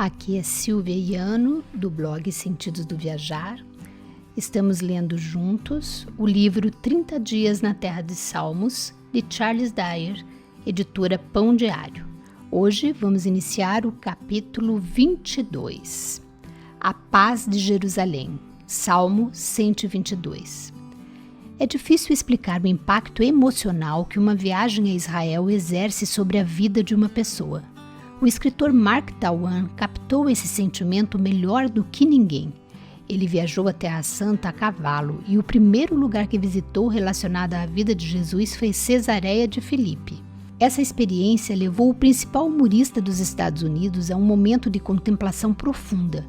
Aqui é Silvia Iano, do blog Sentidos do Viajar. Estamos lendo juntos o livro 30 Dias na Terra de Salmos, de Charles Dyer, editora Pão Diário. Hoje vamos iniciar o capítulo 22, A Paz de Jerusalém, Salmo 122. É difícil explicar o impacto emocional que uma viagem a Israel exerce sobre a vida de uma pessoa. O escritor Mark Twain captou esse sentimento melhor do que ninguém. Ele viajou à Terra Santa a cavalo e o primeiro lugar que visitou relacionado à vida de Jesus foi Cesareia de Filipe. Essa experiência levou o principal humorista dos Estados Unidos a um momento de contemplação profunda.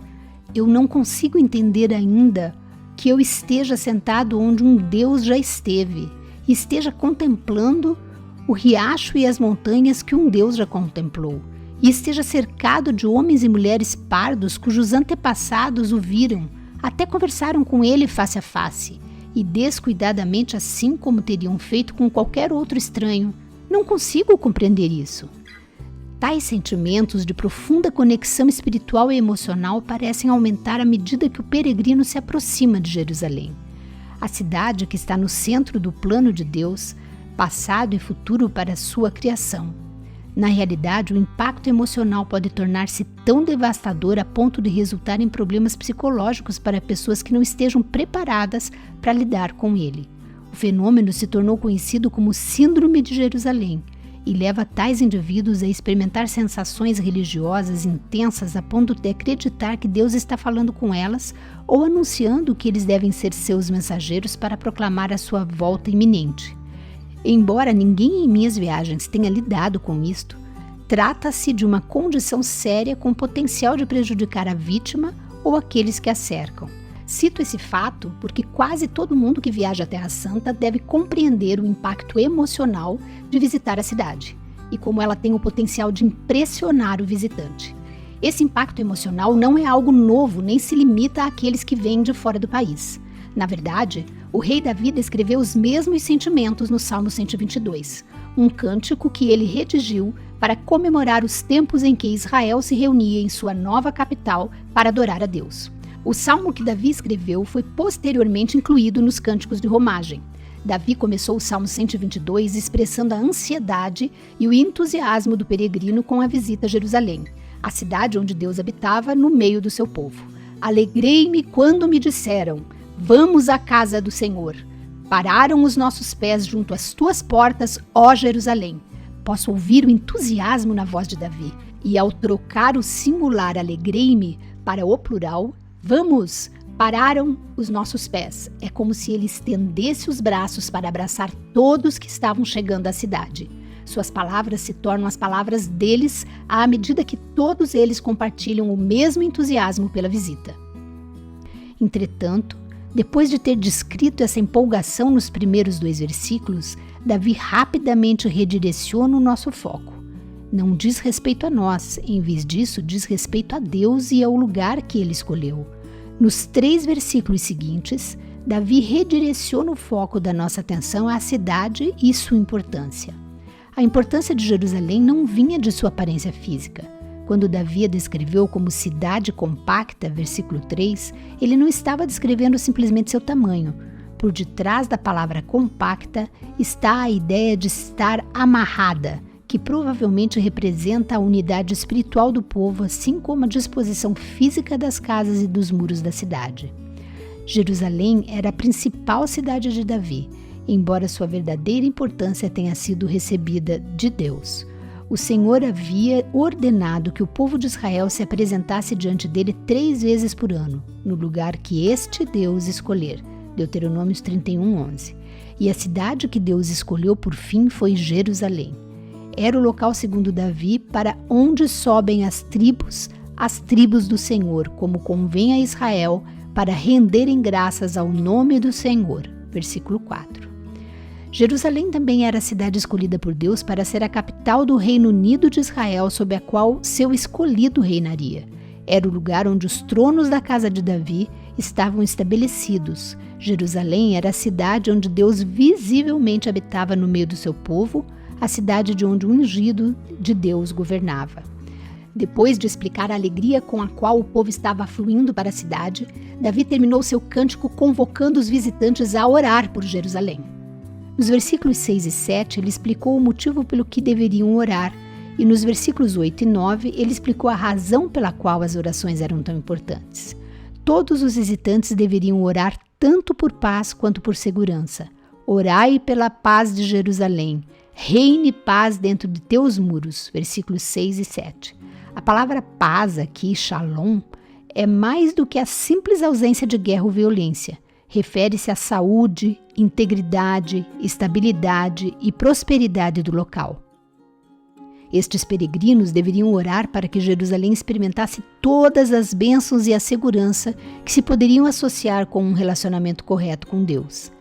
Eu não consigo entender ainda que eu esteja sentado onde um Deus já esteve e esteja contemplando o riacho e as montanhas que um Deus já contemplou. E esteja cercado de homens e mulheres pardos cujos antepassados o viram, até conversaram com ele face a face, e descuidadamente assim como teriam feito com qualquer outro estranho. Não consigo compreender isso. Tais sentimentos de profunda conexão espiritual e emocional parecem aumentar à medida que o peregrino se aproxima de Jerusalém. A cidade que está no centro do plano de Deus, passado e futuro para a sua criação. Na realidade, o impacto emocional pode tornar-se tão devastador a ponto de resultar em problemas psicológicos para pessoas que não estejam preparadas para lidar com ele. O fenômeno se tornou conhecido como Síndrome de Jerusalém e leva tais indivíduos a experimentar sensações religiosas intensas a ponto de acreditar que Deus está falando com elas ou anunciando que eles devem ser seus mensageiros para proclamar a sua volta iminente. Embora ninguém em minhas viagens tenha lidado com isto, trata-se de uma condição séria com potencial de prejudicar a vítima ou aqueles que a cercam. Cito esse fato porque quase todo mundo que viaja à Terra Santa deve compreender o impacto emocional de visitar a cidade e como ela tem o potencial de impressionar o visitante. Esse impacto emocional não é algo novo nem se limita àqueles que vêm de fora do país. Na verdade, o rei Davi descreveu os mesmos sentimentos no Salmo 122, um cântico que ele redigiu para comemorar os tempos em que Israel se reunia em sua nova capital para adorar a Deus. O salmo que Davi escreveu foi posteriormente incluído nos cânticos de romagem. Davi começou o Salmo 122 expressando a ansiedade e o entusiasmo do peregrino com a visita a Jerusalém, a cidade onde Deus habitava no meio do seu povo. Alegrei-me quando me disseram: vamos à casa do Senhor. Pararam os nossos pés junto às tuas portas, ó Jerusalém. Posso ouvir o entusiasmo na voz de Davi. E ao trocar o singular alegrei-me para o plural, vamos, pararam os nossos pés. É como se ele estendesse os braços para abraçar todos que estavam chegando à cidade. Suas palavras se tornam as palavras deles à medida que todos eles compartilham o mesmo entusiasmo pela visita. Entretanto, depois de ter descrito essa empolgação nos primeiros 2 versículos, Davi rapidamente redireciona o nosso foco. Não diz respeito a nós, em vez disso diz respeito a Deus e ao lugar que ele escolheu. Nos 3 versículos seguintes, Davi redireciona o foco da nossa atenção à cidade e sua importância. A importância de Jerusalém não vinha de sua aparência física. Quando Davi a descreveu como cidade compacta, versículo 3, ele não estava descrevendo simplesmente seu tamanho. Por detrás da palavra compacta está a ideia de estar amarrada, que provavelmente representa a unidade espiritual do povo, assim como a disposição física das casas e dos muros da cidade. Jerusalém era a principal cidade de Davi, embora sua verdadeira importância tenha sido recebida de Deus. O Senhor havia ordenado que o povo de Israel se apresentasse diante dele 3 vezes por ano, no lugar que este Deus escolher. Deuteronômio 31:11. E a cidade que Deus escolheu por fim foi Jerusalém. Era o local, segundo Davi, para onde sobem as tribos do Senhor, como convém a Israel, para renderem graças ao nome do Senhor. Versículo 4. Jerusalém também era a cidade escolhida por Deus para ser a capital do Reino Unido de Israel, sob a qual seu escolhido reinaria. Era o lugar onde os tronos da casa de Davi estavam estabelecidos. Jerusalém era a cidade onde Deus visivelmente habitava no meio do seu povo, a cidade de onde o ungido de Deus governava. Depois de explicar a alegria com a qual o povo estava afluindo para a cidade, Davi terminou seu cântico convocando os visitantes a orar por Jerusalém. Nos versículos 6 e 7, ele explicou o motivo pelo que deveriam orar, e nos versículos 8 e 9, ele explicou a razão pela qual as orações eram tão importantes. Todos os visitantes deveriam orar tanto por paz quanto por segurança. Orai pela paz de Jerusalém. Reine paz dentro de teus muros. Versículos 6 e 7. A palavra paz aqui, shalom, é mais do que a simples ausência de guerra ou violência. Refere-se à saúde, integridade, estabilidade e prosperidade do local. Estes peregrinos deveriam orar para que Jerusalém experimentasse todas as bênçãos e a segurança que se poderiam associar com um relacionamento correto com Deus.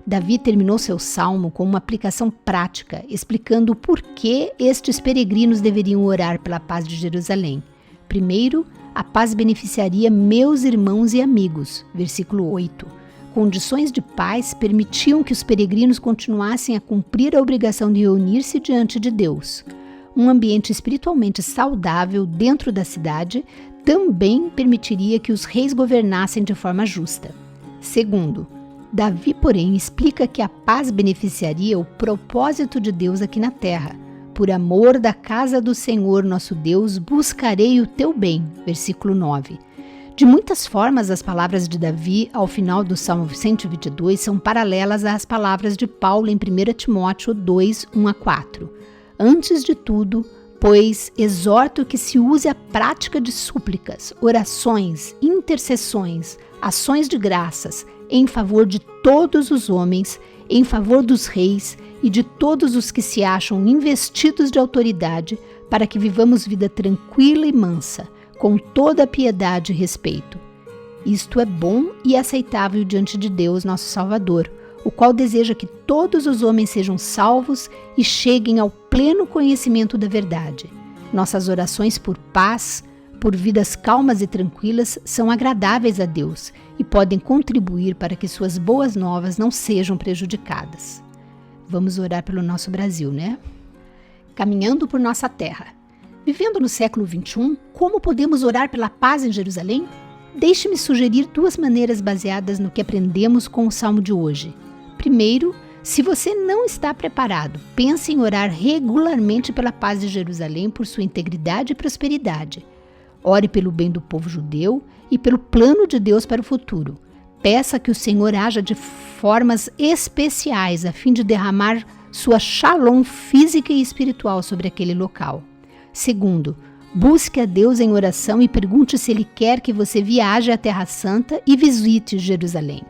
Davi terminou seu salmo com uma aplicação prática, explicando o porquê estes peregrinos deveriam orar pela paz de Jerusalém. Primeiro, a paz beneficiaria meus irmãos e amigos, versículo 8. Condições de paz permitiam que os peregrinos continuassem a cumprir a obrigação de reunir-se diante de Deus. Um ambiente espiritualmente saudável dentro da cidade também permitiria que os reis governassem de forma justa. Segundo, Davi, porém, explica que a paz beneficiaria o propósito de Deus aqui na terra. Por amor da casa do Senhor nosso Deus, buscarei o teu bem. Versículo 9. De muitas formas, as palavras de Davi ao final do Salmo 122 são paralelas às palavras de Paulo em 1 Timóteo 2, 1 a 4. Antes de tudo, pois, exorto que se use a prática de súplicas, orações, intercessões, ações de graças, em favor de todos os homens, em favor dos reis e de todos os que se acham investidos de autoridade, para que vivamos vida tranquila e mansa, com toda a piedade e respeito. Isto é bom e aceitável diante de Deus, nosso Salvador, o qual deseja que todos os homens sejam salvos e cheguem ao pleno conhecimento da verdade. Nossas orações por paz, por vidas calmas e tranquilas, são agradáveis a Deus e podem contribuir para que suas boas novas não sejam prejudicadas. Vamos orar pelo nosso Brasil, né? Caminhando por nossa terra. Vivendo no século XXI, como podemos orar pela paz em Jerusalém? Deixe-me sugerir 2 maneiras baseadas no que aprendemos com o Salmo de hoje. Primeiro, se você não está preparado, pense em orar regularmente pela paz de Jerusalém por sua integridade e prosperidade. Ore pelo bem do povo judeu e pelo plano de Deus para o futuro. Peça que o Senhor haja de formas especiais a fim de derramar sua shalom física e espiritual sobre aquele local. Segundo, busque a Deus em oração e pergunte se Ele quer que você viaje à Terra Santa e visite Jerusalém.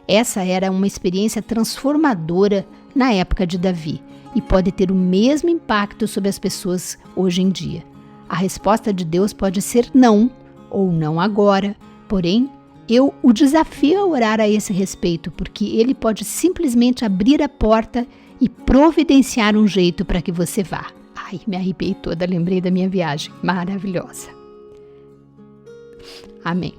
Essa era uma experiência transformadora na época de Davi e pode ter o mesmo impacto sobre as pessoas hoje em dia. A resposta de Deus pode ser não, ou não agora, porém, eu o desafio a orar a esse respeito, porque Ele pode simplesmente abrir a porta e providenciar um jeito para que você vá. Ai, me arrepiei toda, lembrei da minha viagem maravilhosa. Amém.